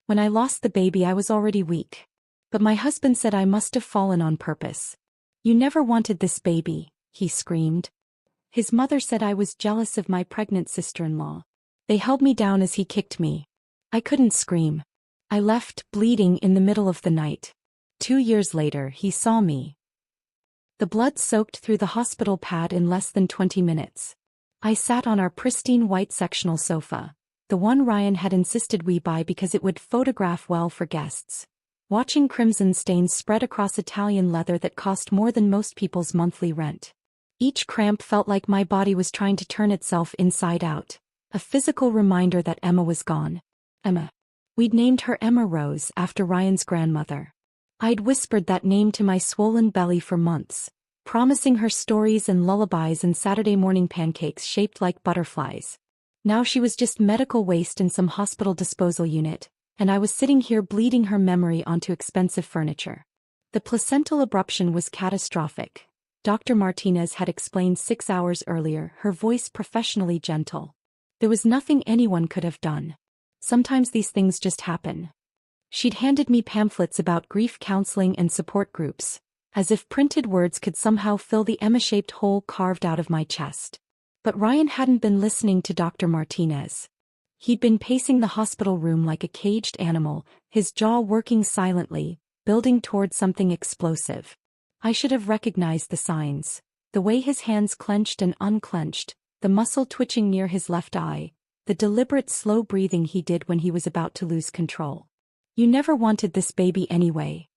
When I lost the baby I was already weak. But my husband said I must have fallen on purpose. You never wanted this baby, he screamed. His mother said I was jealous of my pregnant sister-in-law. They held me down as he kicked me. I couldn't scream. I left, bleeding, in the middle of the night. 2 years later he saw me. The blood soaked through the hospital pad in less than 20 minutes. I sat on our pristine white sectional sofa, the one Ryan had insisted we buy because it would photograph well for guests, watching crimson stains spread across Italian leather that cost more than most people's monthly rent. Each cramp felt like my body was trying to turn itself inside out, a physical reminder that Emma was gone. Emma. We'd named her Emma Rose after Ryan's grandmother. I'd whispered that name to my swollen belly for months, promising her stories and lullabies and Saturday morning pancakes shaped like butterflies. Now she was just medical waste in some hospital disposal unit, and I was sitting here bleeding her memory onto expensive furniture. The placental abruption was catastrophic. Dr. Martinez had explained 6 hours earlier, her voice professionally gentle. There was nothing anyone could have done. Sometimes these things just happen. She'd handed me pamphlets about grief counseling and support groups, as if printed words could somehow fill the Emma-shaped hole carved out of my chest. But Ryan hadn't been listening to Dr. Martinez. He'd been pacing the hospital room like a caged animal, his jaw working silently, building toward something explosive. I should have recognized the signs, the way his hands clenched and unclenched, the muscle twitching near his left eye, the deliberate slow breathing he did when he was about to lose control. You never wanted this baby anyway.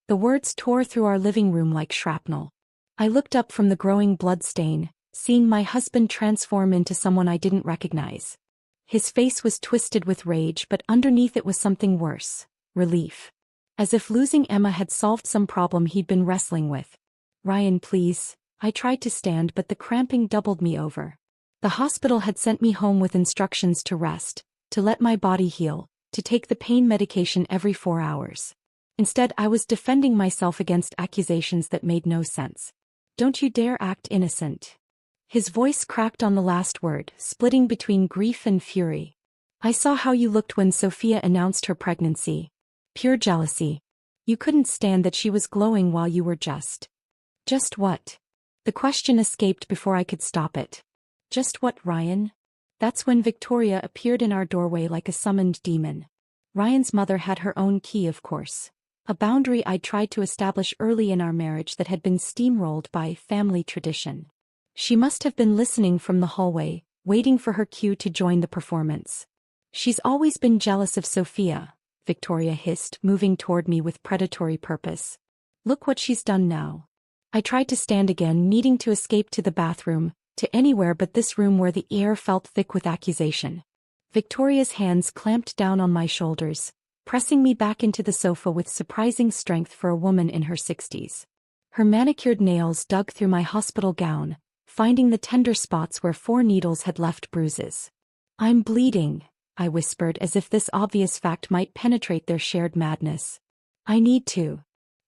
The words tore through our living room like shrapnel. I looked up from the growing blood stain, seeing my husband transform into someone I didn't recognize. His face was twisted with rage, but underneath it was something worse, relief. As if losing Emma had solved some problem he'd been wrestling with. Ryan, please. I tried to stand, but the cramping doubled me over. The hospital had sent me home with instructions to rest, to let my body heal, to take the pain medication every 4 hours. Instead, I was defending myself against accusations that made no sense. Don't you dare act innocent. His voice cracked on the last word, splitting between grief and fury. I saw how you looked when Sophia announced her pregnancy. Pure jealousy. You couldn't stand that she was glowing while you were just what? The question escaped before I could stop it. Just what, Ryan? That's when Victoria appeared in our doorway like a summoned demon. Ryan's mother had her own key, of course. A boundary I'd tried to establish early in our marriage that had been steamrolled by family tradition. She must have been listening from the hallway, waiting for her cue to join the performance. She's always been jealous of Sophia, Victoria hissed, moving toward me with predatory purpose. Look what she's done now. I tried to stand again, needing to escape to the bathroom, to anywhere but this room where the air felt thick with accusation. Victoria's hands clamped down on my shoulders, pressing me back into the sofa with surprising strength for a woman in her 60s. Her manicured nails dug through my hospital gown, finding the tender spots where 4 needles had left bruises. I'm bleeding, I whispered, as if this obvious fact might penetrate their shared madness. I need to.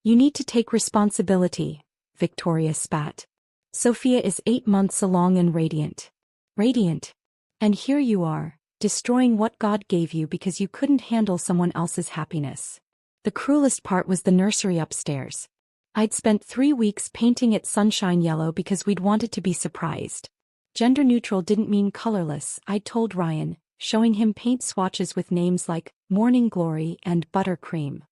You need to take responsibility, Victoria spat. Sophia is 8 months along and radiant. Radiant. And here you are, destroying what God gave you because you couldn't handle someone else's happiness. The cruelest part was the nursery upstairs. I'd spent 3 weeks painting it sunshine yellow because we'd wanted to be surprised. Gender neutral didn't mean colorless, I told Ryan, showing him paint swatches with names like Morning Glory and Buttercream.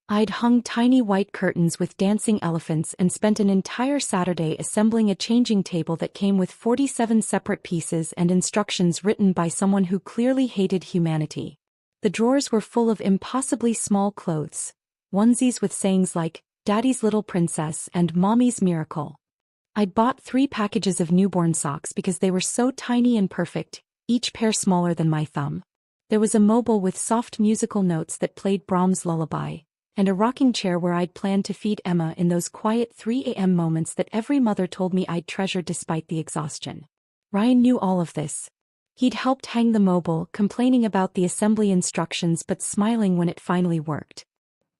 I'd hung tiny white curtains with dancing elephants and spent an entire Saturday assembling a changing table that came with 47 separate pieces and instructions written by someone who clearly hated humanity. The drawers were full of impossibly small clothes, onesies with sayings like, Daddy's Little Princess and Mommy's Miracle. I'd bought 3 packages of newborn socks because they were so tiny and perfect, each pair smaller than my thumb. There was a mobile with soft musical notes that played Brahms' lullaby, and a rocking chair where I'd planned to feed Emma in those quiet 3 a.m. moments that every mother told me I'd treasure despite the exhaustion. Ryan knew all of this. He'd helped hang the mobile, complaining about the assembly instructions but smiling when it finally worked.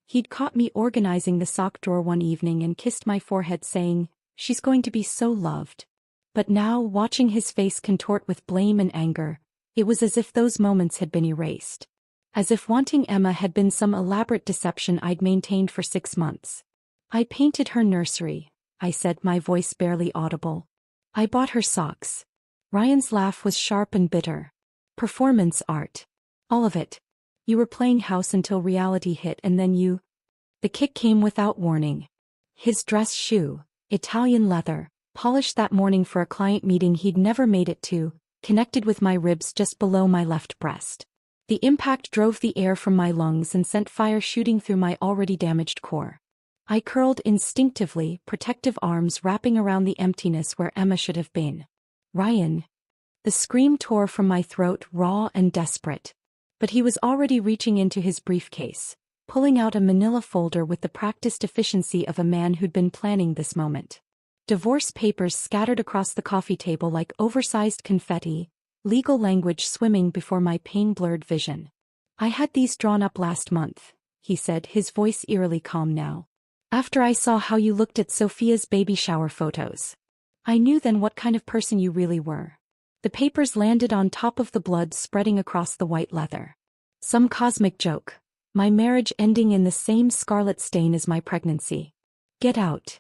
He'd caught me organizing the sock drawer one evening and kissed my forehead saying, "She's going to be so loved." But now, watching his face contort with blame and anger, it was as if those moments had been erased. as if wanting Emma had been some elaborate deception I'd maintained for 6 months. I painted her nursery, I said, my voice barely audible. I bought her socks. Ryan's laugh was sharp and bitter. Performance art. All of it. You were playing house until reality hit, and then you... The kick came without warning. His dress shoe, Italian leather, polished that morning for a client meeting he'd never made it to, connected with my ribs just below my left breast. The impact drove the air from my lungs and sent fire shooting through my already damaged core. I curled instinctively, protective arms wrapping around the emptiness where Emma should have been. Ryan. The scream tore from my throat, raw and desperate. But he was already reaching into his briefcase, pulling out a manila folder with the practiced efficiency of a man who'd been planning this moment. Divorce papers scattered across the coffee table like oversized confetti, legal language swimming before my pain-blurred vision. I had these drawn up last month, he said, his voice eerily calm now. After I saw how you looked at Sophia's baby shower photos. I knew then what kind of person you really were. The papers landed on top of the blood spreading across the white leather. Some cosmic joke. My marriage ending in the same scarlet stain as my pregnancy. Get out.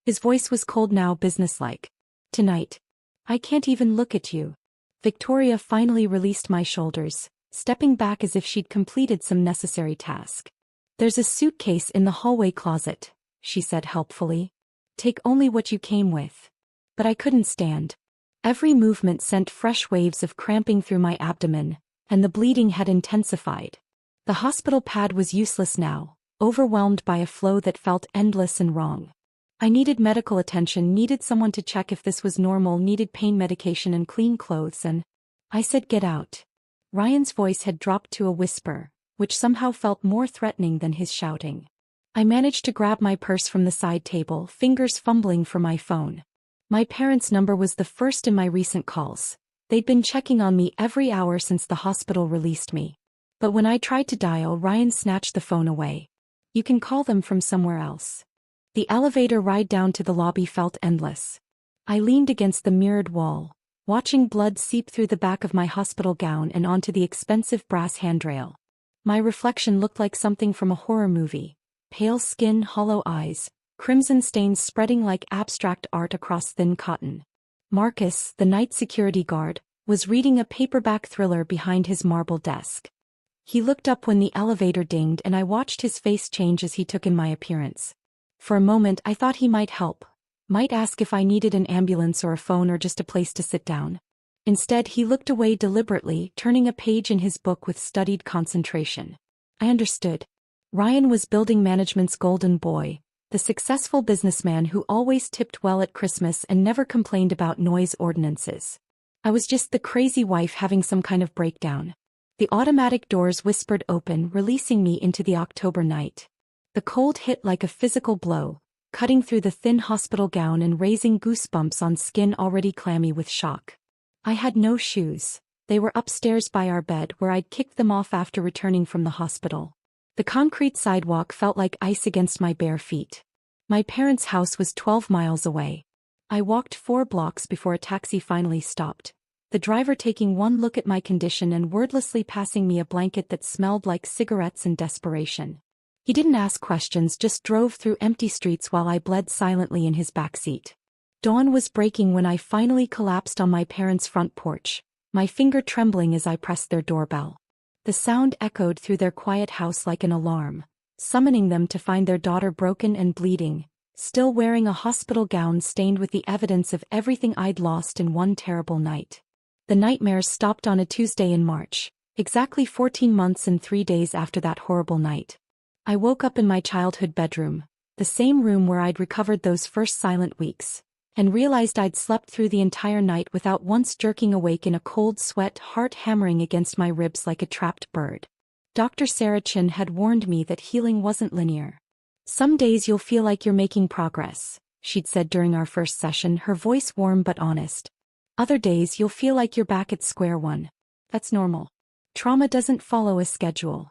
His voice was cold now, businesslike. Tonight. I can't even look at you. Victoria finally released my shoulders, stepping back as if she'd completed some necessary task. There's a suitcase in the hallway closet, she said helpfully. Take only what you came with. But I couldn't stand. Every movement sent fresh waves of cramping through my abdomen, and the bleeding had intensified. The hospital pad was useless now, overwhelmed by a flow that felt endless and wrong. I needed medical attention, needed someone to check if this was normal, needed pain medication and clean clothes, and I said, get out. Ryan's voice had dropped to a whisper, which somehow felt more threatening than his shouting. I managed to grab my purse from the side table, fingers fumbling for my phone. My parents' number was the first in my recent calls. They'd been checking on me every hour since the hospital released me. But when I tried to dial, Ryan snatched the phone away. You can call them from somewhere else. The elevator ride down to the lobby felt endless. I leaned against the mirrored wall, watching blood seep through the back of my hospital gown and onto the expensive brass handrail. My reflection looked like something from a horror movie. Pale skin, hollow eyes, crimson stains spreading like abstract art across thin cotton. Marcus, the night security guard, was reading a paperback thriller behind his marble desk. He looked up when the elevator dinged, and I watched his face change as he took in my appearance. For a moment I thought he might help, might ask if I needed an ambulance or a phone or just a place to sit down. Instead he looked away deliberately, turning a page in his book with studied concentration. I understood. Ryan was building management's golden boy, the successful businessman who always tipped well at Christmas and never complained about noise ordinances. I was just the crazy wife having some kind of breakdown. The automatic doors whispered open, releasing me into the October night. The cold hit like a physical blow, cutting through the thin hospital gown and raising goosebumps on skin already clammy with shock. I had no shoes. They were upstairs by our bed where I'd kicked them off after returning from the hospital. The concrete sidewalk felt like ice against my bare feet. My parents' house was 12 miles away. I walked 4 blocks before a taxi finally stopped, the driver taking one look at my condition and wordlessly passing me a blanket that smelled like cigarettes and desperation. He didn't ask questions, just drove through empty streets while I bled silently in his backseat. Dawn was breaking when I finally collapsed on my parents' front porch, my finger trembling as I pressed their doorbell. The sound echoed through their quiet house like an alarm, summoning them to find their daughter broken and bleeding, still wearing a hospital gown stained with the evidence of everything I'd lost in one terrible night. The nightmares stopped on a Tuesday in March, exactly 14 months and 3 days after that horrible night. I woke up in my childhood bedroom, the same room where I'd recovered those first silent weeks, and realized I'd slept through the entire night without once jerking awake in a cold sweat, heart hammering against my ribs like a trapped bird. Dr. Sarah Chin had warned me that healing wasn't linear. Some days you'll feel like you're making progress, she'd said during our first session, her voice warm but honest. Other days you'll feel like you're back at square one. That's normal. Trauma doesn't follow a schedule.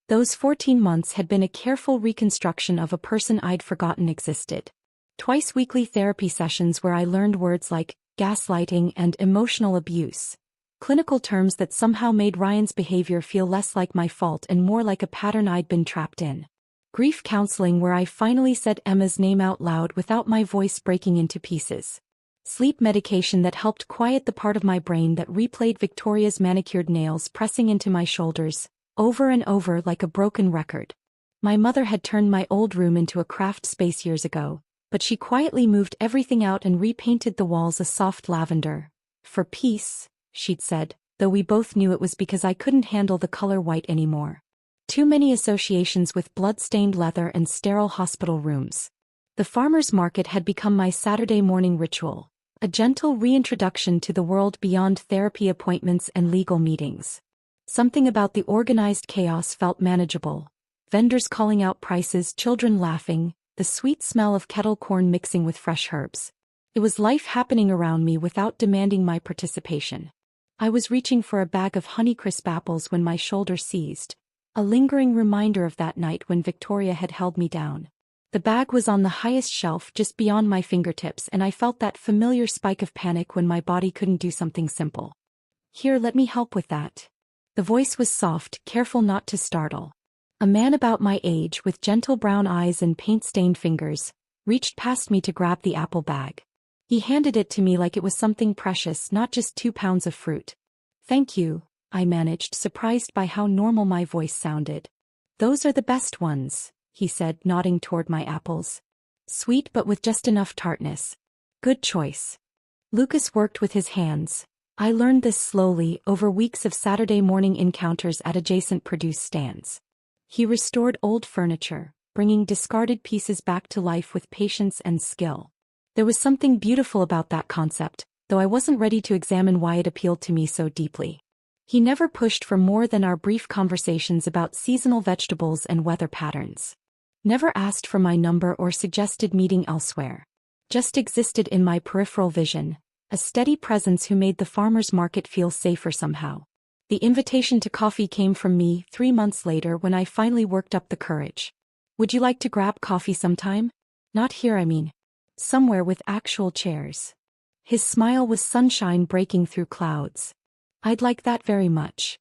Those 14 months had been a careful reconstruction of a person I'd forgotten existed. Twice weekly therapy sessions where I learned words like gaslighting and emotional abuse, Clinical terms that somehow made Ryan's behavior feel less like my fault and more like a pattern I'd been trapped in. Grief counseling, where I finally said Emma's name out loud without my voice breaking into pieces. Sleep medication that helped quiet the part of my brain that replayed Victoria's manicured nails pressing into my shoulders, over and over like a broken record. My mother had turned my old room into a craft space years ago, but she quietly moved everything out and repainted the walls a soft lavender. For peace, she'd said, though we both knew it was because I couldn't handle the color white anymore. Too many associations with blood-stained leather and sterile hospital rooms. The farmer's market had become my Saturday morning ritual, a gentle reintroduction to the world beyond therapy appointments and legal meetings. Something about the organized chaos felt manageable. Vendors calling out prices, children laughing, the sweet smell of kettle corn mixing with fresh herbs. It was life happening around me without demanding my participation. I was reaching for a bag of Honeycrisp apples when my shoulder seized, a lingering reminder of that night when Victoria had held me down. The bag was on the highest shelf just beyond my fingertips, and I felt that familiar spike of panic when my body couldn't do something simple. "Here, let me help with that." The voice was soft, careful not to startle. A man about my age, with gentle brown eyes and paint-stained fingers, reached past me to grab the apple bag. He handed it to me like it was something precious, not just 2 pounds of fruit. "Thank you," I managed, surprised by how normal my voice sounded. "Those are the best ones," he said, nodding toward my apples. "Sweet but with just enough tartness. Good choice." Lucas worked with his hands. I learned this slowly, over weeks of Saturday morning encounters at adjacent produce stands. He restored old furniture, bringing discarded pieces back to life with patience and skill. There was something beautiful about that concept, though I wasn't ready to examine why it appealed to me so deeply. He never pushed for more than our brief conversations about seasonal vegetables and weather patterns. Never asked for my number or suggested meeting elsewhere. Just existed in my peripheral vision, a steady presence who made the farmer's market feel safer somehow. The invitation to coffee came from me 3 months later when I finally worked up the courage. "Would you like to grab coffee sometime? Not here, I mean. Somewhere with actual chairs." His smile was sunshine breaking through clouds. "I'd like that very much."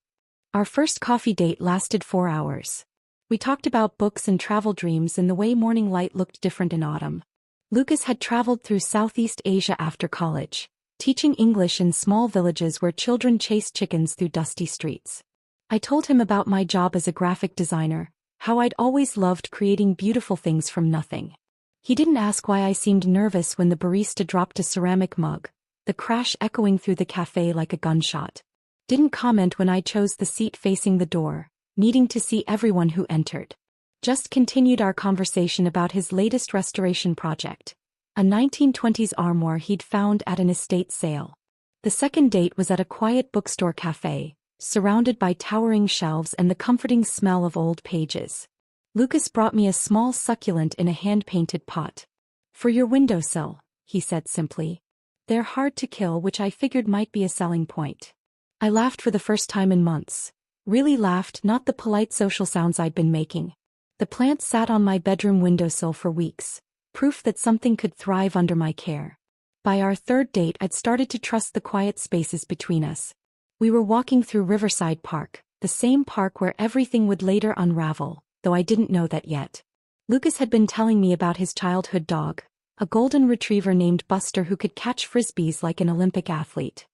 Our first coffee date lasted 4 hours. We talked about books and travel dreams and the way morning light looked different in autumn. Lucas had traveled through Southeast Asia after college, teaching English in small villages where children chased chickens through dusty streets. I told him about my job as a graphic designer, how I'd always loved creating beautiful things from nothing. He didn't ask why I seemed nervous when the barista dropped a ceramic mug, the crash echoing through the cafe like a gunshot. Didn't comment when I chose the seat facing the door, needing to see everyone who entered. Just continued our conversation about his latest restoration project, a 1920s armoire he'd found at an estate sale. The second date was at a quiet bookstore cafe, surrounded by towering shelves and the comforting smell of old pages. Lucas brought me a small succulent in a hand-painted pot. "For your windowsill," he said simply. "They're hard to kill," which I figured might be a selling point. I laughed for the first time in months. Really laughed, not the polite social sounds I'd been making. The plant sat on my bedroom windowsill for weeks, proof that something could thrive under my care. By our third date, I'd started to trust the quiet spaces between us. We were walking through Riverside Park, the same park where everything would later unravel, though I didn't know that yet. Lucas had been telling me about his childhood dog, a golden retriever named Buster who could catch frisbees like an Olympic athlete.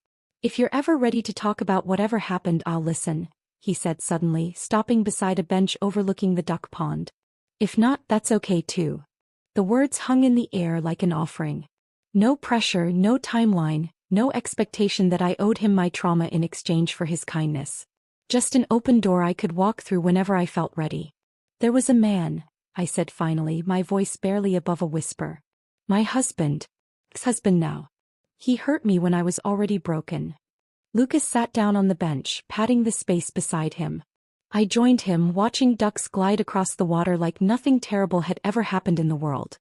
"If you're ever ready to talk about whatever happened, I'll listen," he said suddenly, stopping beside a bench overlooking the duck pond. "If not, that's okay too." The words hung in the air like an offering. No pressure, no timeline, no expectation that I owed him my trauma in exchange for his kindness. Just an open door I could walk through whenever I felt ready. "There was a man," I said finally, my voice barely above a whisper. "My husband. Ex-husband now. He hurt me when I was already broken." Lucas sat down on the bench, patting the space beside him. I joined him, watching ducks glide across the water like nothing terrible had ever happened in the world.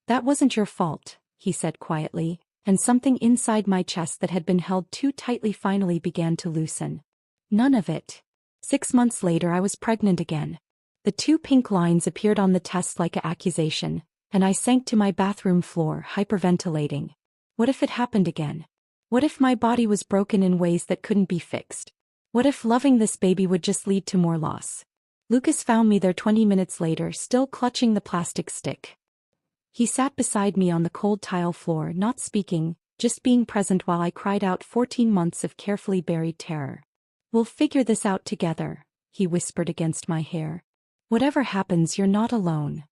"That wasn't your fault," he said quietly, and something inside my chest that had been held too tightly finally began to loosen. "None of it." 6 months later I was pregnant again. The 2 pink lines appeared on the test like an accusation, and I sank to my bathroom floor, hyperventilating. What if it happened again? What if my body was broken in ways that couldn't be fixed? What if loving this baby would just lead to more loss? Lucas found me there 20 minutes later, still clutching the plastic stick. He sat beside me on the cold tile floor, not speaking, just being present while I cried out 14 months of carefully buried terror. "We'll figure this out together," he whispered against my hair. "Whatever happens, you're not alone."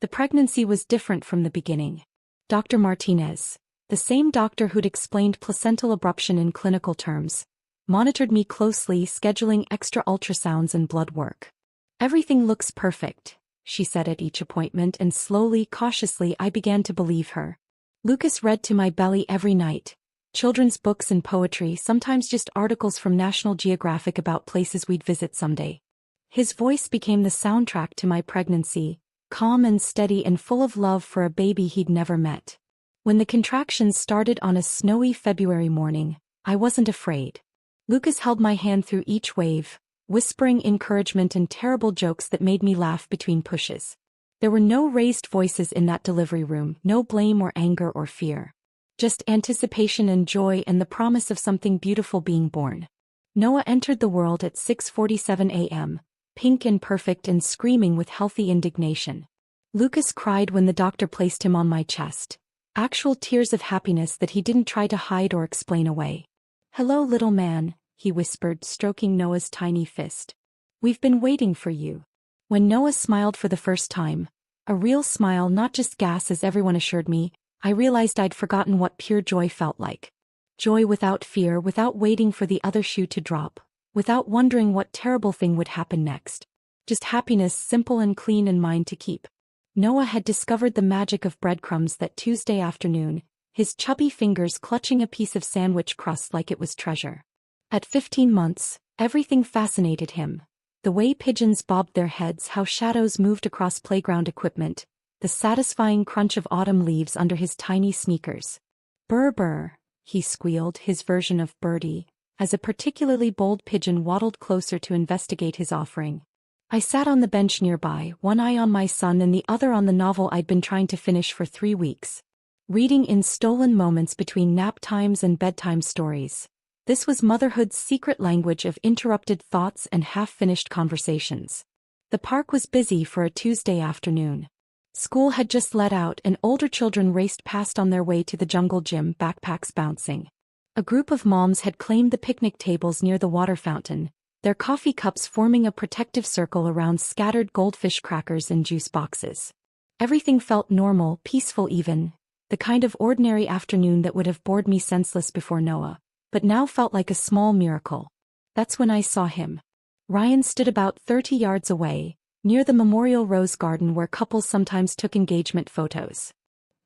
The pregnancy was different from the beginning. Dr. Martinez, the same doctor who'd explained placental abruption in clinical terms, monitored me closely, scheduling extra ultrasounds and blood work. "Everything looks perfect," she said at each appointment, and slowly, cautiously I began to believe her. Lucas read to my belly every night. Children's books and poetry, sometimes just articles from National Geographic about places we'd visit someday. His voice became the soundtrack to my pregnancy, calm and steady and full of love for a baby he'd never met. When the contractions started on a snowy February morning, I wasn't afraid. Lucas held my hand through each wave, whispering encouragement and terrible jokes that made me laugh between pushes. There were no raised voices in that delivery room, no blame or anger or fear. Just anticipation and joy and the promise of something beautiful being born. Noah entered the world at 6:47 a.m., pink and perfect and screaming with healthy indignation. Lucas cried when the doctor placed him on my chest, actual tears of happiness that he didn't try to hide or explain away. "Hello, little man," he whispered, stroking Noah's tiny fist. "We've been waiting for you." When Noah smiled for the first time, a real smile, not just gas as everyone assured me, I realized I'd forgotten what pure joy felt like. Joy without fear, without waiting for the other shoe to drop, without wondering what terrible thing would happen next. Just happiness, simple and clean and mine to keep. Noah had discovered the magic of breadcrumbs that Tuesday afternoon, his chubby fingers clutching a piece of sandwich crust like it was treasure. At 15 months, everything fascinated him. The way pigeons bobbed their heads, how shadows moved across playground equipment, the satisfying crunch of autumn leaves under his tiny sneakers. "Burr burr," he squealed, his version of birdie, as a particularly bold pigeon waddled closer to investigate his offering. I sat on the bench nearby, one eye on my son and the other on the novel I'd been trying to finish for 3 weeks. Reading in stolen moments between nap times and bedtime stories. This was motherhood's secret language of interrupted thoughts and half-finished conversations. The park was busy for a Tuesday afternoon. School had just let out and older children raced past on their way to the jungle gym, backpacks bouncing. A group of moms had claimed the picnic tables near the water fountain, their coffee cups forming a protective circle around scattered goldfish crackers and juice boxes. Everything felt normal, peaceful even, the kind of ordinary afternoon that would have bored me senseless before Noah, but now felt like a small miracle. That's when I saw him. Ryan stood about 30 yards away, near the Memorial Rose Garden where couples sometimes took engagement photos.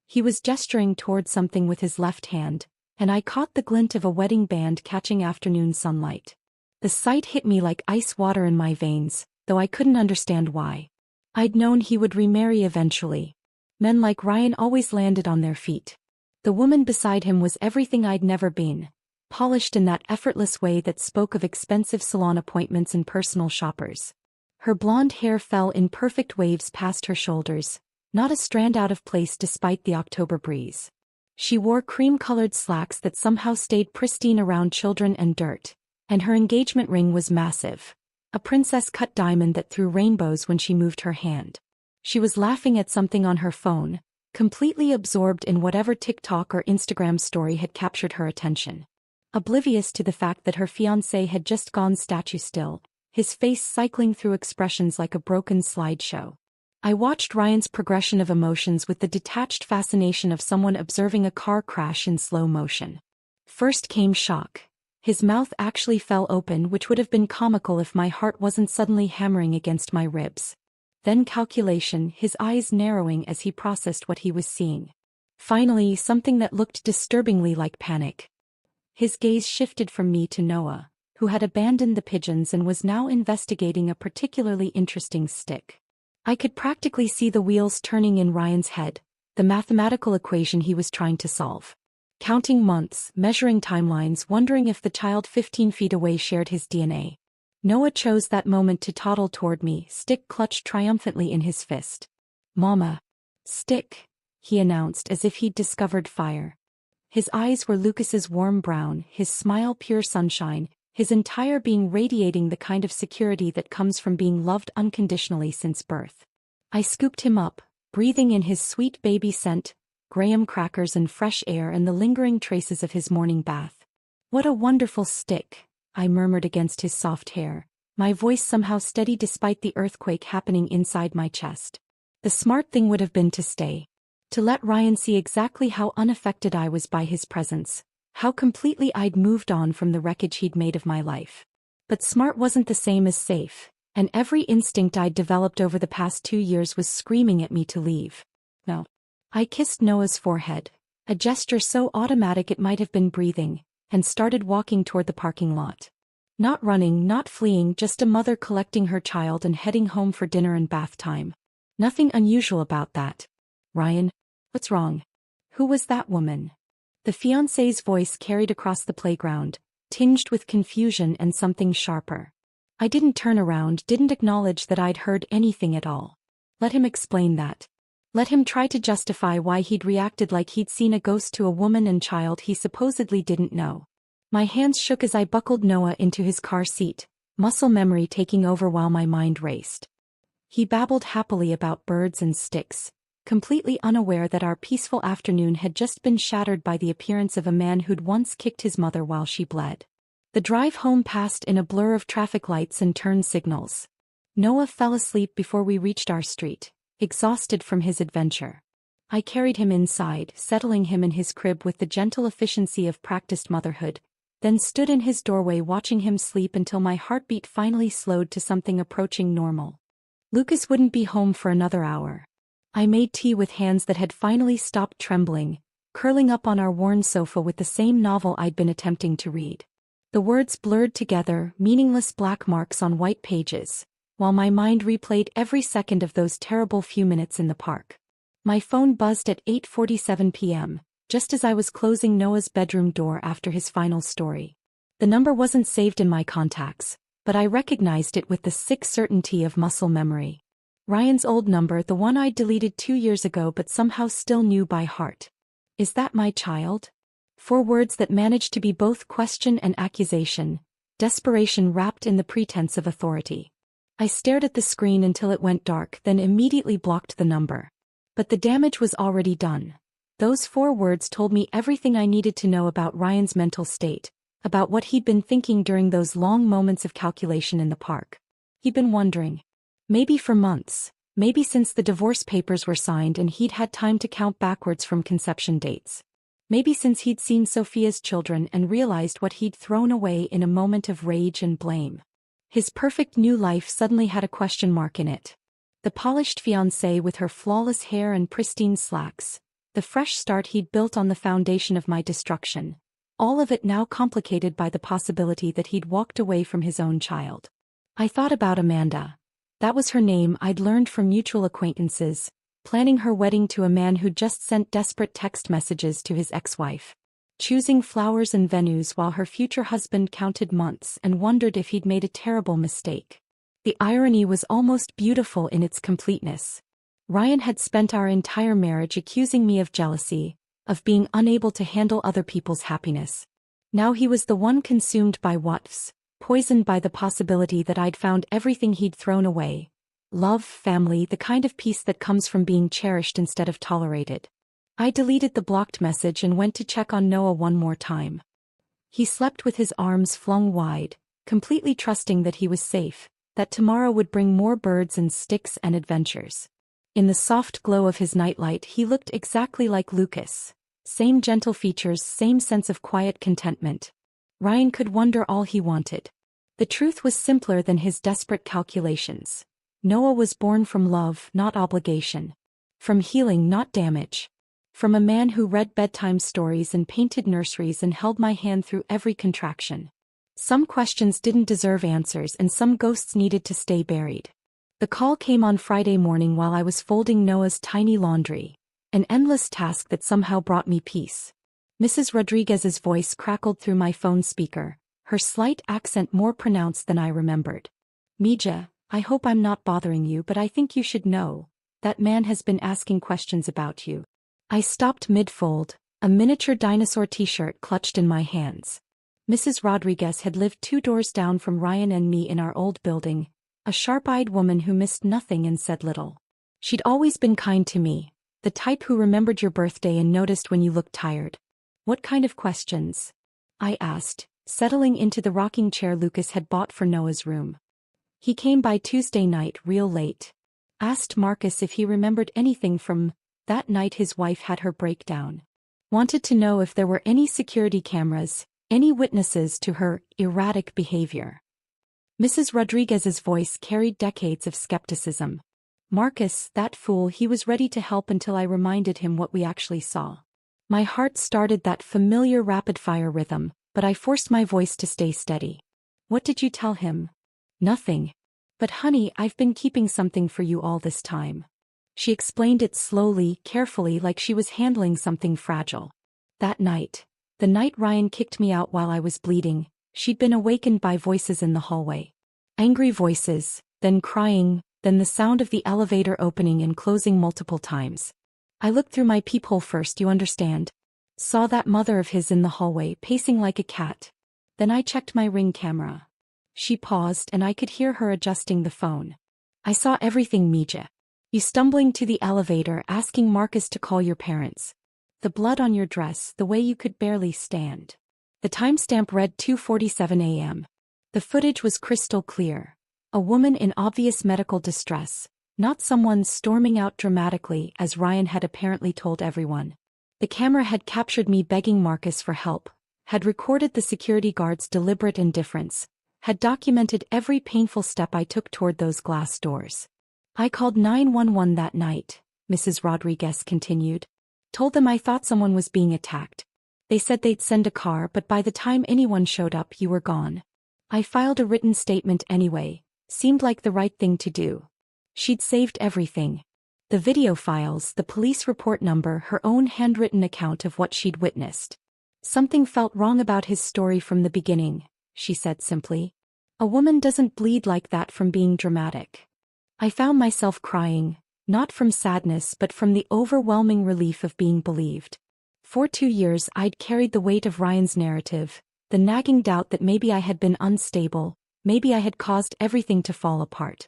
He was gesturing toward something with his left hand, and I caught the glint of a wedding band catching afternoon sunlight. The sight hit me like ice water in my veins, though I couldn't understand why. I'd known he would remarry eventually. Men like Ryan always landed on their feet. The woman beside him was everything I'd never been, polished in that effortless way that spoke of expensive salon appointments and personal shoppers. Her blonde hair fell in perfect waves past her shoulders, not a strand out of place despite the October breeze. She wore cream-colored slacks that somehow stayed pristine around children and dirt, and her engagement ring was massive, a princess-cut diamond that threw rainbows when she moved her hand. She was laughing at something on her phone, completely absorbed in whatever TikTok or Instagram story had captured her attention. Oblivious to the fact that her fiancé had just gone statue still, his face cycling through expressions like a broken slideshow. I watched Ryan's progression of emotions with the detached fascination of someone observing a car crash in slow motion. First came shock. His mouth actually fell open, which would have been comical if my heart wasn't suddenly hammering against my ribs. Then calculation, his eyes narrowing as he processed what he was seeing. Finally, something that looked disturbingly like panic. His gaze shifted from me to Noah, who had abandoned the pigeons and was now investigating a particularly interesting stick. I could practically see the wheels turning in Ryan's head, the mathematical equation he was trying to solve. Counting months, measuring timelines, wondering if the child 15 feet away shared his DNA. Noah chose that moment to toddle toward me, stick clutched triumphantly in his fist. "Mama." "Stick," he announced as if he'd discovered fire. His eyes were Lucas's warm brown, his smile pure sunshine, his entire being radiating the kind of security that comes from being loved unconditionally since birth. I scooped him up, breathing in his sweet baby scent, graham crackers and fresh air and the lingering traces of his morning bath. "What a wonderful stick," I murmured against his soft hair, my voice somehow steady despite the earthquake happening inside my chest. The smart thing would have been to stay. To let Ryan see exactly how unaffected I was by his presence, how completely I'd moved on from the wreckage he'd made of my life. But smart wasn't the same as safe, and every instinct I'd developed over the past 2 years was screaming at me to leave. No. I kissed Noah's forehead, a gesture so automatic it might have been breathing, and started walking toward the parking lot. Not running, not fleeing, just a mother collecting her child and heading home for dinner and bath time. Nothing unusual about that. "Ryan, what's wrong? Who was that woman?" The fiancé's voice carried across the playground, tinged with confusion and something sharper. I didn't turn around, didn't acknowledge that I'd heard anything at all. Let him explain that. Let him try to justify why he'd reacted like he'd seen a ghost to a woman and child he supposedly didn't know. My hands shook as I buckled Noah into his car seat, muscle memory taking over while my mind raced. He babbled happily about birds and sticks, completely unaware that our peaceful afternoon had just been shattered by the appearance of a man who'd once kicked his mother while she bled. The drive home passed in a blur of traffic lights and turn signals. Noah fell asleep before we reached our street, exhausted from his adventure. I carried him inside, settling him in his crib with the gentle efficiency of practiced motherhood, then stood in his doorway watching him sleep until my heartbeat finally slowed to something approaching normal. Lucas wouldn't be home for another hour. I made tea with hands that had finally stopped trembling, curling up on our worn sofa with the same novel I'd been attempting to read. The words blurred together, meaningless black marks on white pages, while my mind replayed every second of those terrible few minutes in the park. My phone buzzed at 8:47 p.m., just as I was closing Noah's bedroom door after his final story. The number wasn't saved in my contacts, but I recognized it with the sick certainty of muscle memory. Ryan's old number, the one I'd deleted 2 years ago but somehow still knew by heart. "Is that my child?" 4 words that managed to be both question and accusation, desperation wrapped in the pretense of authority. I stared at the screen until it went dark, then immediately blocked the number. But the damage was already done. Those 4 words told me everything I needed to know about Ryan's mental state, about what he'd been thinking during those long moments of calculation in the park. He'd been wondering. Maybe for months, maybe since the divorce papers were signed and he'd had time to count backwards from conception dates. Maybe since he'd seen Sophia's children and realized what he'd thrown away in a moment of rage and blame. His perfect new life suddenly had a question mark in it. The polished fiancée with her flawless hair and pristine slacks, the fresh start he'd built on the foundation of my destruction, all of it now complicated by the possibility that he'd walked away from his own child. I thought about Amanda. That was her name I'd learned from mutual acquaintances, planning her wedding to a man who'd just sent desperate text messages to his ex-wife. Choosing flowers and venues while her future husband counted months and wondered if he'd made a terrible mistake. The irony was almost beautiful in its completeness. Ryan had spent our entire marriage accusing me of jealousy, of being unable to handle other people's happiness. Now he was the one consumed by what-ifs, poisoned by the possibility that I'd found everything he'd thrown away. Love, family, the kind of peace that comes from being cherished instead of tolerated. I deleted the blocked message and went to check on Noah one more time. He slept with his arms flung wide, completely trusting that he was safe, that tomorrow would bring more birds and sticks and adventures. In the soft glow of his nightlight he looked exactly like Lucas. Same gentle features, same sense of quiet contentment. Ryan could wonder all he wanted. The truth was simpler than his desperate calculations. Noah was born from love, not obligation. From healing, not damage. From a man who read bedtime stories and painted nurseries and held my hand through every contraction. Some questions didn't deserve answers and some ghosts needed to stay buried. The call came on Friday morning while I was folding Noah's tiny laundry, an endless task that somehow brought me peace. Mrs. Rodriguez's voice crackled through my phone speaker, her slight accent more pronounced than I remembered. "Mija, I hope I'm not bothering you, but I think you should know. That man has been asking questions about you." I stopped mid-fold, a miniature dinosaur t-shirt clutched in my hands. Mrs. Rodriguez had lived 2 doors down from Ryan and me in our old building, a sharp-eyed woman who missed nothing and said little. She'd always been kind to me, the type who remembered your birthday and noticed when you looked tired. What kind of questions? I asked, settling into the rocking chair Lucas had bought for Noah's room. He came by Tuesday night real late. Asked Marcus if he remembered anything from that night his wife had her breakdown. Wanted to know if there were any security cameras, any witnesses to her erratic behavior. Mrs. Rodriguez's voice carried decades of skepticism. Marcus, that fool, he was ready to help until I reminded him what we actually saw. My heart started that familiar rapid-fire rhythm, but I forced my voice to stay steady. What did you tell him? Nothing. But honey, I've been keeping something for you all this time. She explained it slowly, carefully, like she was handling something fragile. That night, the night Ryan kicked me out while I was bleeding, she'd been awakened by voices in the hallway. Angry voices, then crying, then the sound of the elevator opening and closing multiple times. I looked through my peephole first, you understand. Saw that mother of his in the hallway, pacing like a cat. Then I checked my Ring camera. She paused and I could hear her adjusting the phone. I saw everything, Mija. You stumbling to the elevator, asking Marcus to call your parents. The blood on your dress, the way you could barely stand. The timestamp read 2:47 a.m. The footage was crystal clear. A woman in obvious medical distress, not someone storming out dramatically as Ryan had apparently told everyone. The camera had captured me begging Marcus for help, had recorded the security guard's deliberate indifference, had documented every painful step I took toward those glass doors. I called 911 that night, Mrs. Rodriguez continued. Told them I thought someone was being attacked. They said they'd send a car, but by the time anyone showed up, you were gone. I filed a written statement anyway, seemed like the right thing to do. She'd saved everything. The video files, the police report number, her own handwritten account of what she'd witnessed. Something felt wrong about his story from the beginning, she said simply. A woman doesn't bleed like that from being dramatic. I found myself crying, not from sadness but from the overwhelming relief of being believed. For 2 years I'd carried the weight of Ryan's narrative, the nagging doubt that maybe I had been unstable, maybe I had caused everything to fall apart.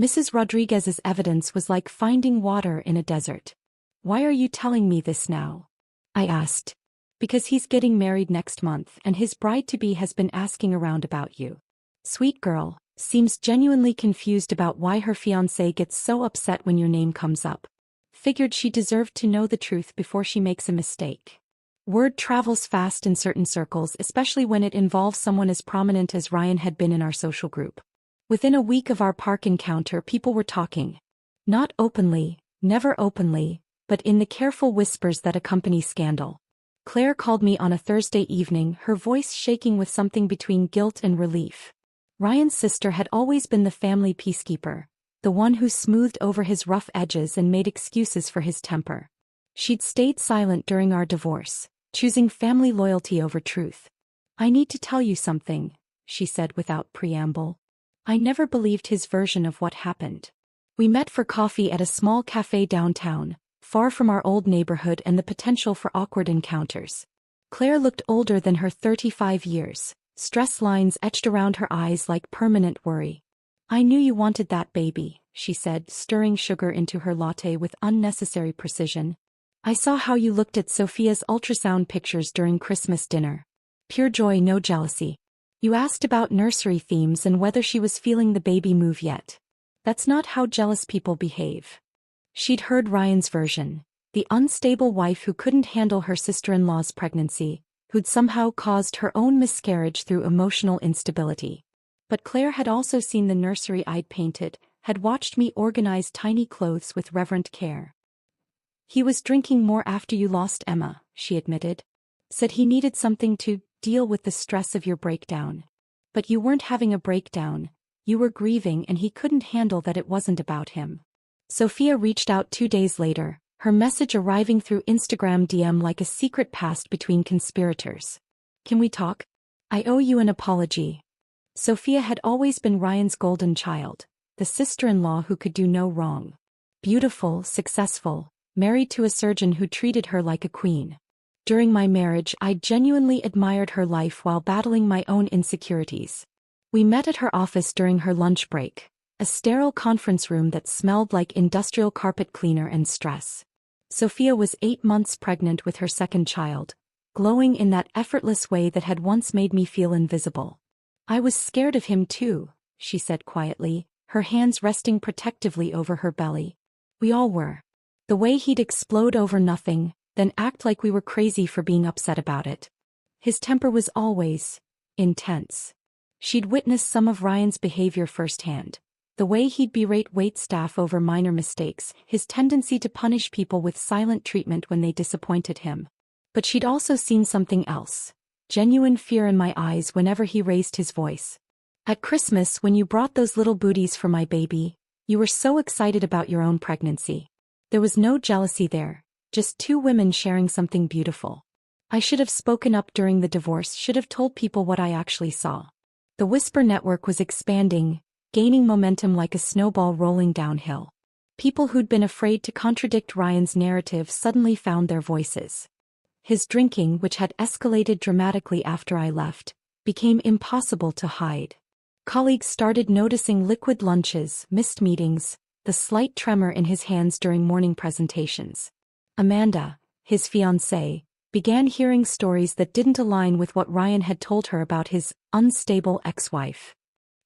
Mrs. Rodriguez's evidence was like finding water in a desert. Why are you telling me this now? I asked. Because he's getting married next month and his bride-to-be has been asking around about you. Sweet girl, seems genuinely confused about why her fiancé gets so upset when your name comes up. Figured she deserved to know the truth before she makes a mistake. Word travels fast in certain circles, especially when it involves someone as prominent as Ryan had been in our social group. Within a week of our park encounter, people were talking. Not openly, never openly, but in the careful whispers that accompany scandal. Claire called me on a Thursday evening, her voice shaking with something between guilt and relief. Ryan's sister had always been the family peacekeeper, the one who smoothed over his rough edges and made excuses for his temper. She'd stayed silent during our divorce, choosing family loyalty over truth. I need to tell you something, she said without preamble. I never believed his version of what happened. We met for coffee at a small cafe downtown, far from our old neighborhood and the potential for awkward encounters. Claire looked older than her 35 years, stress lines etched around her eyes like permanent worry. I knew you wanted that baby, she said, stirring sugar into her latte with unnecessary precision. I saw how you looked at Sophia's ultrasound pictures during Christmas dinner. Pure joy, no jealousy. You asked about nursery themes and whether she was feeling the baby move yet. That's not how jealous people behave. She'd heard Ryan's version, the unstable wife who couldn't handle her sister-in-law's pregnancy, who'd somehow caused her own miscarriage through emotional instability. But Claire had also seen the nursery I'd painted, had watched me organize tiny clothes with reverent care. He was drinking more after you lost Emma, she admitted. Said he needed something to deal with the stress of your breakdown. But you weren't having a breakdown, you were grieving and he couldn't handle that it wasn't about him. Sophia reached out 2 days later, her message arriving through Instagram DM like a secret pact between conspirators. Can we talk? I owe you an apology. Sophia had always been Ryan's golden child, the sister-in-law who could do no wrong. Beautiful, successful, married to a surgeon who treated her like a queen. During my marriage, I genuinely admired her life while battling my own insecurities. We met at her office during her lunch break, a sterile conference room that smelled like industrial carpet cleaner and stress. Sophia was 8 months pregnant with her second child, glowing in that effortless way that had once made me feel invisible. I was scared of him too, she said quietly, her hands resting protectively over her belly. We all were. The way he'd explode over nothing, then act like we were crazy for being upset about it. His temper was always intense. She'd witnessed some of Ryan's behavior firsthand. The way he'd berate waitstaff over minor mistakes, his tendency to punish people with silent treatment when they disappointed him. But she'd also seen something else. Genuine fear in my eyes whenever he raised his voice. At Christmas, when you brought those little booties for my baby, you were so excited about your own pregnancy. There was no jealousy there, just two women sharing something beautiful. I should have spoken up during the divorce, should have told people what I actually saw. The Whisper network was expanding, gaining momentum like a snowball rolling downhill. People who'd been afraid to contradict Ryan's narrative suddenly found their voices. His drinking, which had escalated dramatically after I left, became impossible to hide. Colleagues started noticing liquid lunches, missed meetings, the slight tremor in his hands during morning presentations. Amanda, his fiancée, began hearing stories that didn't align with what Ryan had told her about his unstable ex-wife.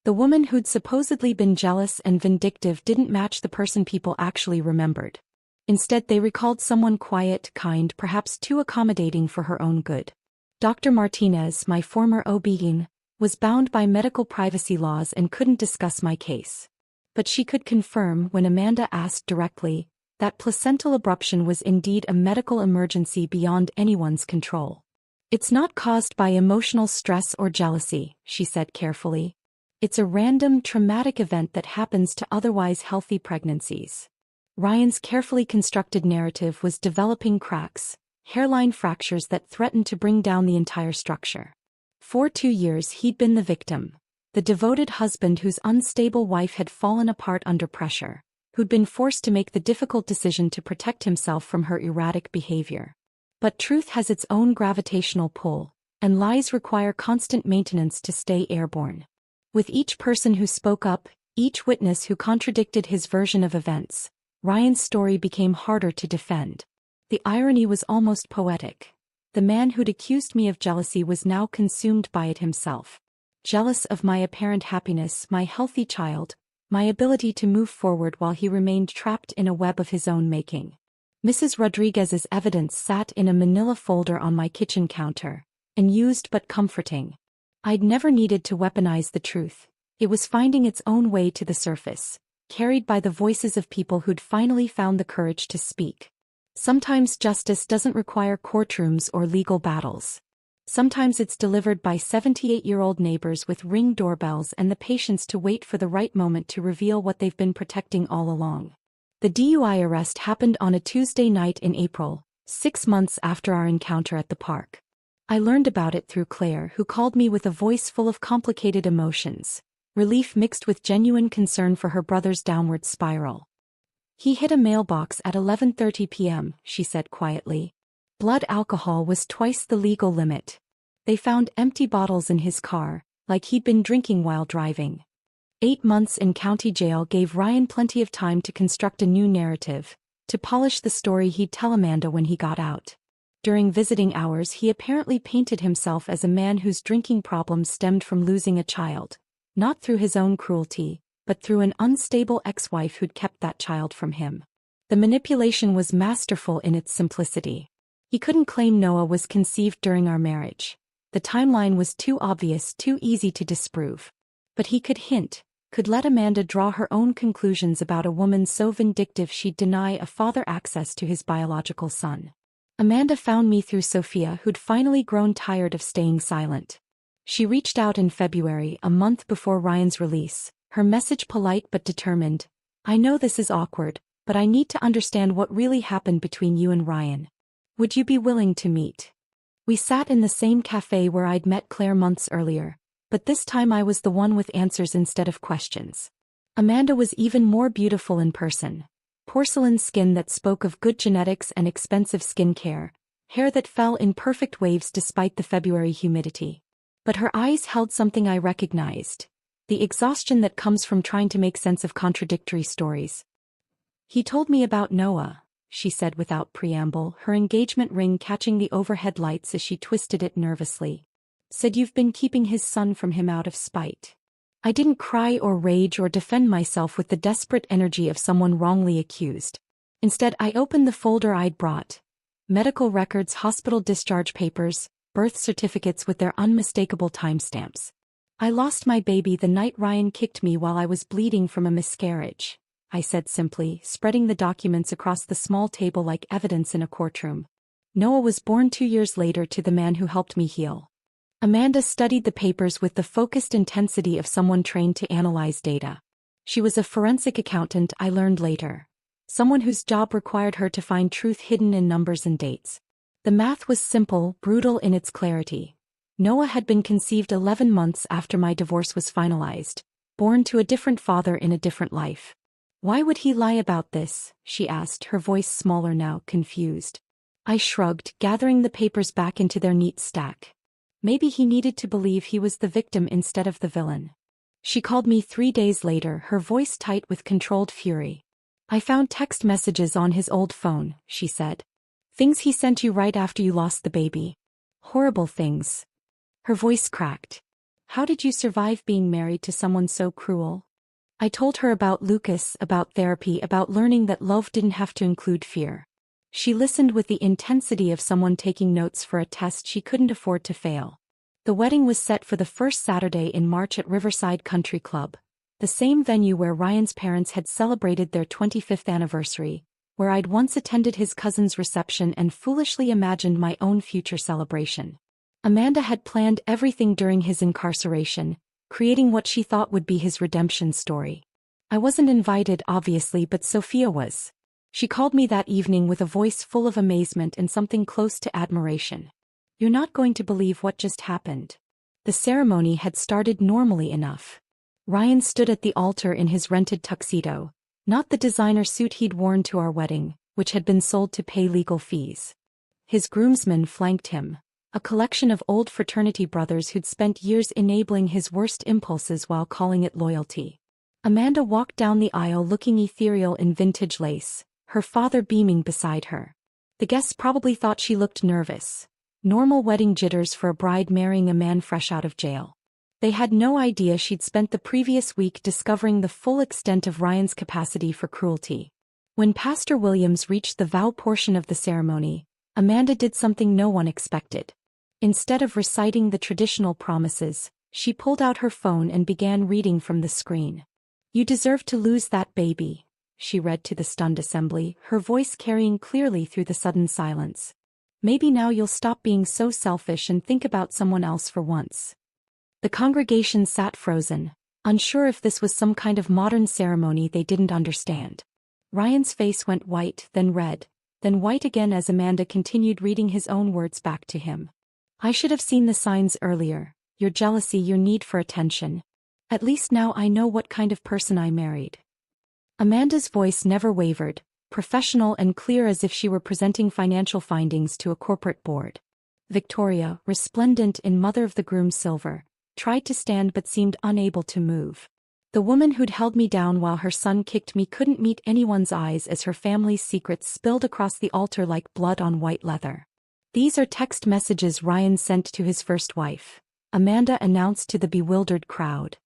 The woman who'd supposedly been jealous and vindictive didn't match the person people actually remembered. Instead, they recalled someone quiet, kind, perhaps too accommodating for her own good. Dr. Martinez, my former OB-GYN, was bound by medical privacy laws and couldn't discuss my case. But she could confirm, when Amanda asked directly, that placental abruption was indeed a medical emergency beyond anyone's control. It's not caused by emotional stress or jealousy, she said carefully. It's a random, traumatic event that happens to otherwise healthy pregnancies. Ryan's carefully constructed narrative was developing cracks, hairline fractures that threatened to bring down the entire structure. For 2 years he'd been the victim, the devoted husband whose unstable wife had fallen apart under pressure, who'd been forced to make the difficult decision to protect himself from her erratic behavior. But truth has its own gravitational pull, and lies require constant maintenance to stay airborne. With each person who spoke up, each witness who contradicted his version of events, Ryan's story became harder to defend. The irony was almost poetic. The man who'd accused me of jealousy was now consumed by it himself. Jealous of my apparent happiness, my healthy child, my ability to move forward while he remained trapped in a web of his own making. Mrs. Rodriguez's evidence sat in a manila folder on my kitchen counter, unused but comforting. I'd never needed to weaponize the truth. It was finding its own way to the surface, carried by the voices of people who'd finally found the courage to speak. Sometimes justice doesn't require courtrooms or legal battles. Sometimes it's delivered by 78-year-old neighbors with Ring doorbells and the patience to wait for the right moment to reveal what they've been protecting all along. The DUI arrest happened on a Tuesday night in April, 6 months after our encounter at the park. I learned about it through Claire, who called me with a voice full of complicated emotions, relief mixed with genuine concern for her brother's downward spiral. He hit a mailbox at 11:30 p.m., she said quietly. Blood alcohol was twice the legal limit. They found empty bottles in his car, like he'd been drinking while driving. 8 months in county jail gave Ryan plenty of time to construct a new narrative, to polish the story he'd tell Amanda when he got out. During visiting hours, he apparently painted himself as a man whose drinking problems stemmed from losing a child, not through his own cruelty, but through an unstable ex-wife who'd kept that child from him. The manipulation was masterful in its simplicity. He couldn't claim Noah was conceived during our marriage. The timeline was too obvious, too easy to disprove. But he could hint, could let Amanda draw her own conclusions about a woman so vindictive she'd deny a father access to his biological son. Amanda found me through Sophia, who'd finally grown tired of staying silent. She reached out in February, a month before Ryan's release, her message polite but determined. I know this is awkward, but I need to understand what really happened between you and Ryan. Would you be willing to meet? We sat in the same cafe where I'd met Claire months earlier, but this time I was the one with answers instead of questions. Amanda was even more beautiful in person. Porcelain skin that spoke of good genetics and expensive skincare, hair that fell in perfect waves despite the February humidity. But her eyes held something I recognized: the exhaustion that comes from trying to make sense of contradictory stories. "He told me about Noah," she said without preamble, her engagement ring catching the overhead lights as she twisted it nervously. "Said you've been keeping his son from him out of spite." I didn't cry or rage or defend myself with the desperate energy of someone wrongly accused. Instead, I opened the folder I'd brought: medical records, hospital discharge papers, birth certificates with their unmistakable timestamps. "I lost my baby the night Ryan kicked me while I was bleeding from a miscarriage," I said simply, spreading the documents across the small table like evidence in a courtroom. "Noah was born 2 years later to the man who helped me heal." Amanda studied the papers with the focused intensity of someone trained to analyze data. She was a forensic accountant, I learned later. Someone whose job required her to find truth hidden in numbers and dates. The math was simple, brutal in its clarity. Noah had been conceived 11 months after my divorce was finalized, born to a different father in a different life. "Why would he lie about this?" she asked, her voice smaller now, confused. I shrugged, gathering the papers back into their neat stack. Maybe he needed to believe he was the victim instead of the villain. She called me 3 days later, her voice tight with controlled fury. "I found text messages on his old phone," she said. "Things he sent you right after you lost the baby. Horrible things." Her voice cracked. "How did you survive being married to someone so cruel?" I told her about Lucas, about therapy, about learning that love didn't have to include fear. She listened with the intensity of someone taking notes for a test she couldn't afford to fail. The wedding was set for the first Saturday in March at Riverside Country Club, the same venue where Ryan's parents had celebrated their 25th anniversary, where I'd once attended his cousin's reception and foolishly imagined my own future celebration. Amanda had planned everything during his incarceration, creating what she thought would be his redemption story. I wasn't invited, obviously, but Sophia was. She called me that evening with a voice full of amazement and something close to admiration. "You're not going to believe what just happened." The ceremony had started normally enough. Ryan stood at the altar in his rented tuxedo, not the designer suit he'd worn to our wedding, which had been sold to pay legal fees. His groomsmen flanked him, a collection of old fraternity brothers who'd spent years enabling his worst impulses while calling it loyalty. Amanda walked down the aisle looking ethereal in vintage lace, her father beaming beside her. The guests probably thought she looked nervous. Normal wedding jitters for a bride marrying a man fresh out of jail. They had no idea she'd spent the previous week discovering the full extent of Ryan's capacity for cruelty. When Pastor Williams reached the vow portion of the ceremony, Amanda did something no one expected. Instead of reciting the traditional promises, she pulled out her phone and began reading from the screen. "You deserve to lose that baby," she read to the stunned assembly, her voice carrying clearly through the sudden silence. "Maybe now you'll stop being so selfish and think about someone else for once." The congregation sat frozen, unsure if this was some kind of modern ceremony they didn't understand. Ryan's face went white, then red, then white again as Amanda continued reading his own words back to him. "I should have seen the signs earlier: your jealousy, your need for attention. At least now I know what kind of person I married." Amanda's voice never wavered, professional and clear as if she were presenting financial findings to a corporate board. Victoria, resplendent in mother of the groom silver, tried to stand but seemed unable to move. The woman who'd held me down while her son kicked me couldn't meet anyone's eyes as her family's secrets spilled across the altar like blood on white leather. "These are text messages Ryan sent to his first wife," Amanda announced to the bewildered crowd.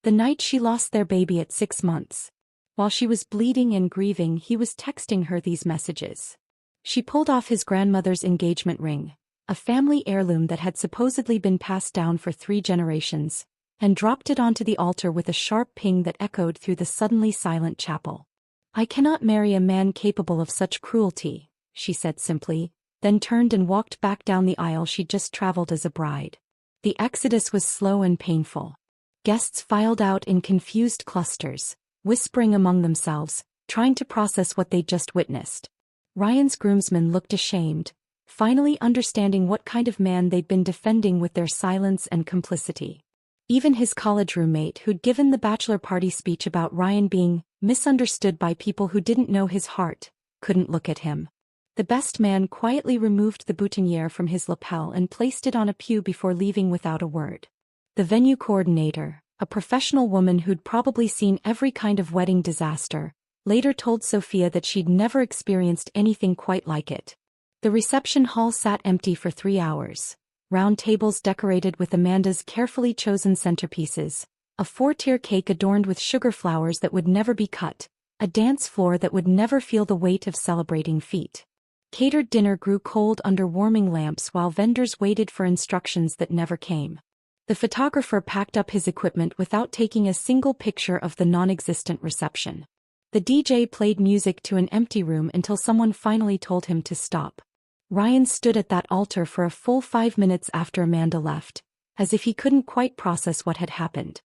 "The night she lost their baby at 6 months. While she was bleeding and grieving, he was texting her these messages." She pulled off his grandmother's engagement ring, a family heirloom that had supposedly been passed down for 3 generations, and dropped it onto the altar with a sharp ping that echoed through the suddenly silent chapel. "I cannot marry a man capable of such cruelty," she said simply, then turned and walked back down the aisle she'd just traveled as a bride. The exodus was slow and painful. Guests filed out in confused clusters, whispering among themselves, trying to process what they'd just witnessed. Ryan's groomsmen looked ashamed, finally understanding what kind of man they'd been defending with their silence and complicity. Even his college roommate, who'd given the bachelor party speech about Ryan being misunderstood by people who didn't know his heart, couldn't look at him. The best man quietly removed the boutonniere from his lapel and placed it on a pew before leaving without a word. The venue coordinator, a professional woman who'd probably seen every kind of wedding disaster, later told Sophia that she'd never experienced anything quite like it. The reception hall sat empty for 3 hours. Round tables decorated with Amanda's carefully chosen centerpieces, a 4-tier cake adorned with sugar flowers that would never be cut, a dance floor that would never feel the weight of celebrating feet. Catered dinner grew cold under warming lamps while vendors waited for instructions that never came. The photographer packed up his equipment without taking a single picture of the non-existent reception. The DJ played music to an empty room until someone finally told him to stop. Ryan stood at that altar for a full 5 minutes after Amanda left, as if he couldn't quite process what had happened.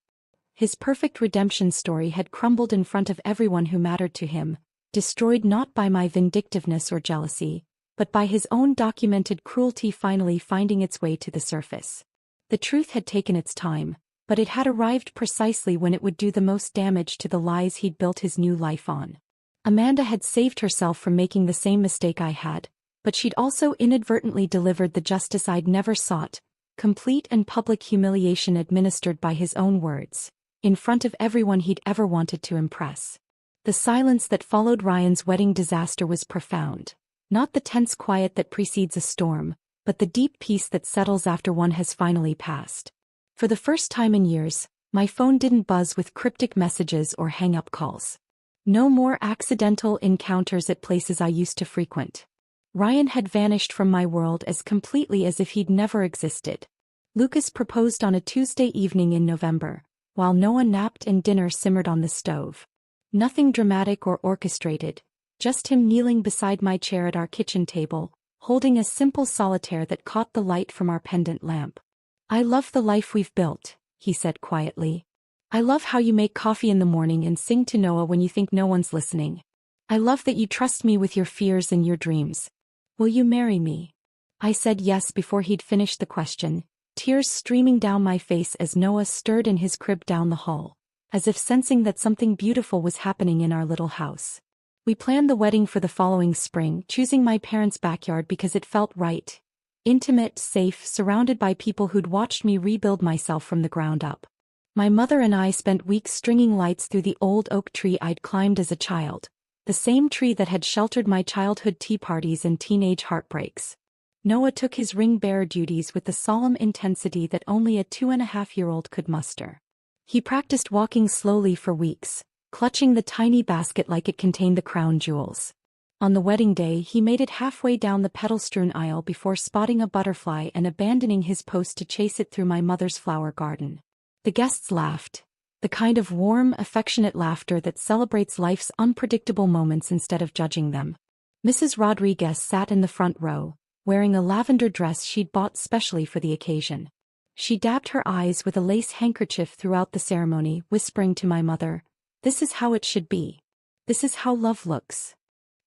His perfect redemption story had crumbled in front of everyone who mattered to him, destroyed not by my vindictiveness or jealousy, but by his own documented cruelty finally finding its way to the surface. The truth had taken its time, but it had arrived precisely when it would do the most damage to the lies he'd built his new life on. Amanda had saved herself from making the same mistake I had, but she'd also inadvertently delivered the justice I'd never sought, complete and public humiliation administered by his own words, in front of everyone he'd ever wanted to impress. The silence that followed Ryan's wedding disaster was profound, not the tense quiet that precedes a storm, but the deep peace that settles after one has finally passed. For the first time in years, my phone didn't buzz with cryptic messages or hang-up calls. No more accidental encounters at places I used to frequent. Ryan had vanished from my world as completely as if he'd never existed. Lucas proposed on a Tuesday evening in November, while Noah napped and dinner simmered on the stove. Nothing dramatic or orchestrated, just him kneeling beside my chair at our kitchen table, holding a simple solitaire that caught the light from our pendant lamp. "I love the life we've built," he said quietly. "I love how you make coffee in the morning and sing to Noah when you think no one's listening. I love that you trust me with your fears and your dreams. Will you marry me?" I said yes before he'd finished the question, tears streaming down my face as Noah stirred in his crib down the hall, as if sensing that something beautiful was happening in our little house. We planned the wedding for the following spring, choosing my parents' backyard because it felt right. Intimate, safe, surrounded by people who'd watched me rebuild myself from the ground up. My mother and I spent weeks stringing lights through the old oak tree I'd climbed as a child, the same tree that had sheltered my childhood tea parties and teenage heartbreaks. Noah took his ring-bearer duties with the solemn intensity that only a 2.5-year-old could muster. He practiced walking slowly for weeks, clutching the tiny basket like it contained the crown jewels. On the wedding day, he made it halfway down the petal-strewn aisle before spotting a butterfly and abandoning his post to chase it through my mother's flower garden. The guests laughed, the kind of warm, affectionate laughter that celebrates life's unpredictable moments instead of judging them. Mrs. Rodriguez sat in the front row, wearing a lavender dress she'd bought specially for the occasion. She dabbed her eyes with a lace handkerchief throughout the ceremony, whispering to my mother, "This is how it should be. This is how love looks."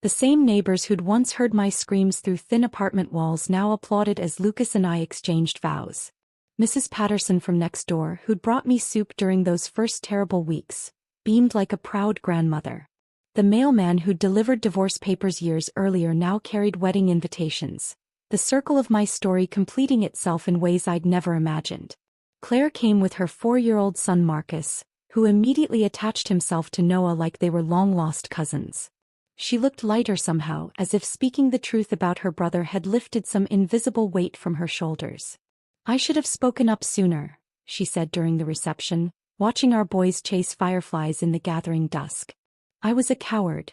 The same neighbors who'd once heard my screams through thin apartment walls now applauded as Lucas and I exchanged vows. Mrs. Patterson from next door, who'd brought me soup during those first terrible weeks, beamed like a proud grandmother. The mailman who'd delivered divorce papers years earlier now carried wedding invitations, the circle of my story completing itself in ways I'd never imagined. Claire came with her 4-year-old son Marcus, who immediately attached himself to Noah like they were long-lost cousins. She looked lighter somehow, as if speaking the truth about her brother had lifted some invisible weight from her shoulders. "I should have spoken up sooner," she said during the reception, watching our boys chase fireflies in the gathering dusk. "I was a coward."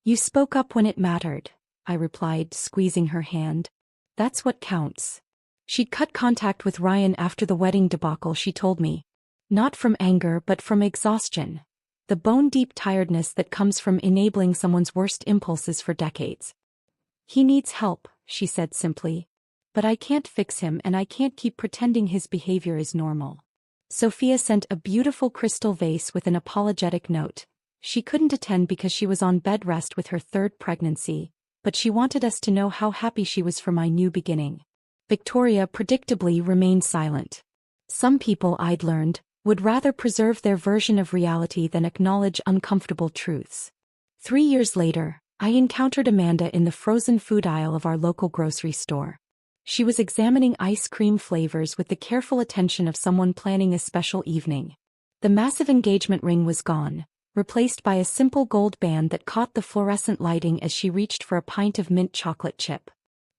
"You spoke up when it mattered," I replied, squeezing her hand. "That's what counts." She'd cut contact with Ryan after the wedding debacle, she told me. Not from anger but from exhaustion. The bone-deep tiredness that comes from enabling someone's worst impulses for decades. "He needs help," she said simply. "But I can't fix him and I can't keep pretending his behavior is normal." Sophia sent a beautiful crystal vase with an apologetic note. She couldn't attend because she was on bed rest with her 3rd pregnancy, but she wanted us to know how happy she was for my new beginning. Victoria predictably remained silent. Some people, I'd learned, would rather preserve their version of reality than acknowledge uncomfortable truths. 3 years later, I encountered Amanda in the frozen food aisle of our local grocery store. She was examining ice cream flavors with the careful attention of someone planning a special evening. The massive engagement ring was gone, replaced by a simple gold band that caught the fluorescent lighting as she reached for a pint of mint chocolate chip.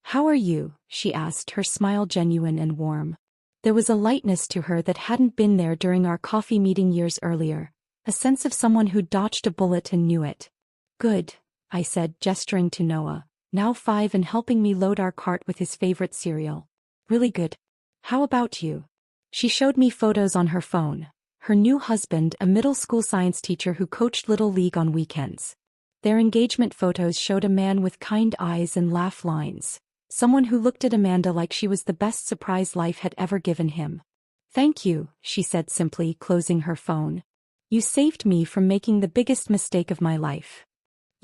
"How are you?" she asked, her smile genuine and warm. There was a lightness to her that hadn't been there during our coffee meeting years earlier, a sense of someone who'd dodged a bullet and knew it. "Good," I said, gesturing to Noah, now 5 and helping me load our cart with his favorite cereal. "Really good. How about you?" She showed me photos on her phone. Her new husband, a middle school science teacher who coached Little League on weekends. Their engagement photos showed a man with kind eyes and laugh lines. Someone who looked at Amanda like she was the best surprise life had ever given him. "Thank you," she said simply, closing her phone. "You saved me from making the biggest mistake of my life."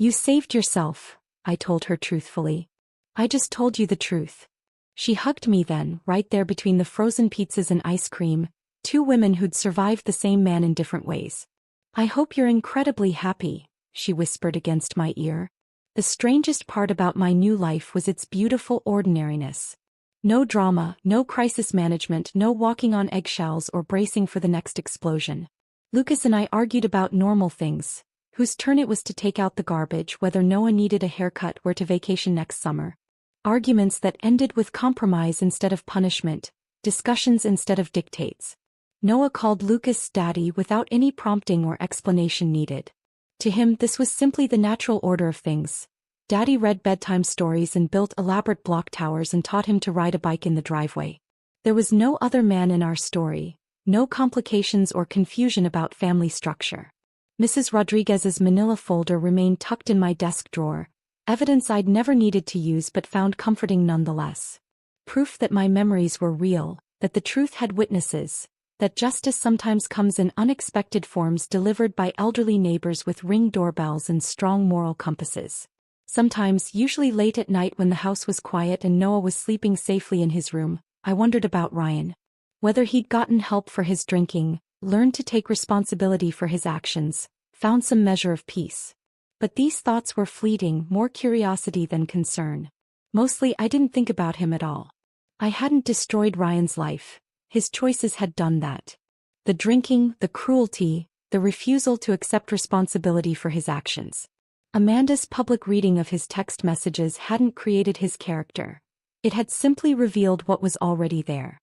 "You saved yourself," I told her truthfully. "I just told you the truth." She hugged me then, right there between the frozen pizzas and ice cream, 2 women who'd survived the same man in different ways. "I hope you're incredibly happy," she whispered against my ear. The strangest part about my new life was its beautiful ordinariness. No drama, no crisis management, no walking on eggshells or bracing for the next explosion. Lucas and I argued about normal things: whose turn it was to take out the garbage, whether Noah needed a haircut, where to vacation next summer. Arguments that ended with compromise instead of punishment, discussions instead of dictates. Noah called Lucas Daddy without any prompting or explanation needed. To him, this was simply the natural order of things. Daddy read bedtime stories and built elaborate block towers and taught him to ride a bike in the driveway. There was no other man in our story, no complications or confusion about family structure. Mrs. Rodriguez's manila folder remained tucked in my desk drawer, evidence I'd never needed to use but found comforting nonetheless. Proof that my memories were real, that the truth had witnesses, that justice sometimes comes in unexpected forms delivered by elderly neighbors with Ring doorbells and strong moral compasses. Sometimes, usually late at night when the house was quiet and Noah was sleeping safely in his room, I wondered about Ryan. Whether he'd gotten help for his drinking, learned to take responsibility for his actions, found some measure of peace. But these thoughts were fleeting, more curiosity than concern. Mostly I didn't think about him at all. I hadn't destroyed Ryan's life. His choices had done that. The drinking, the cruelty, the refusal to accept responsibility for his actions. Amanda's public reading of his text messages hadn't created his character. It had simply revealed what was already there.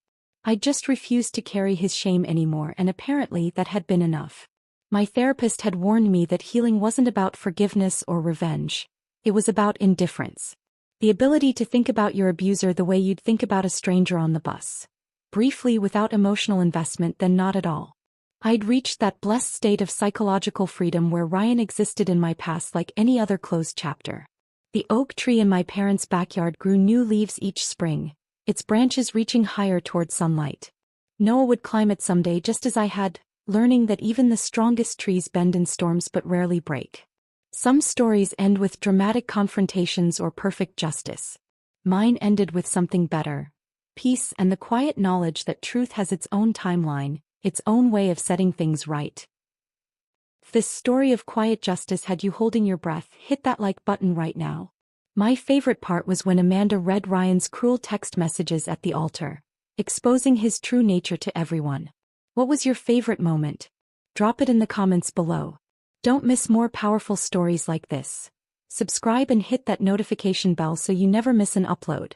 I just refused to carry his shame anymore, and apparently that had been enough. My therapist had warned me that healing wasn't about forgiveness or revenge. It was about indifference. The ability to think about your abuser the way you'd think about a stranger on the bus. Briefly, without emotional investment, then not at all. I'd reached that blessed state of psychological freedom where Ryan existed in my past like any other closed chapter. The oak tree in my parents' backyard grew new leaves each spring, its branches reaching higher toward sunlight. Noah would climb it someday, just as I had, learning that even the strongest trees bend in storms but rarely break. Some stories end with dramatic confrontations or perfect justice. Mine ended with something better: peace and the quiet knowledge that truth has its own timeline, its own way of setting things right. If this story of quiet justice had you holding your breath, hit that like button right now. My favorite part was when Amanda read Ryan's cruel text messages at the altar, exposing his true nature to everyone. What was your favorite moment? Drop it in the comments below. Don't miss more powerful stories like this. Subscribe and hit that notification bell so you never miss an upload.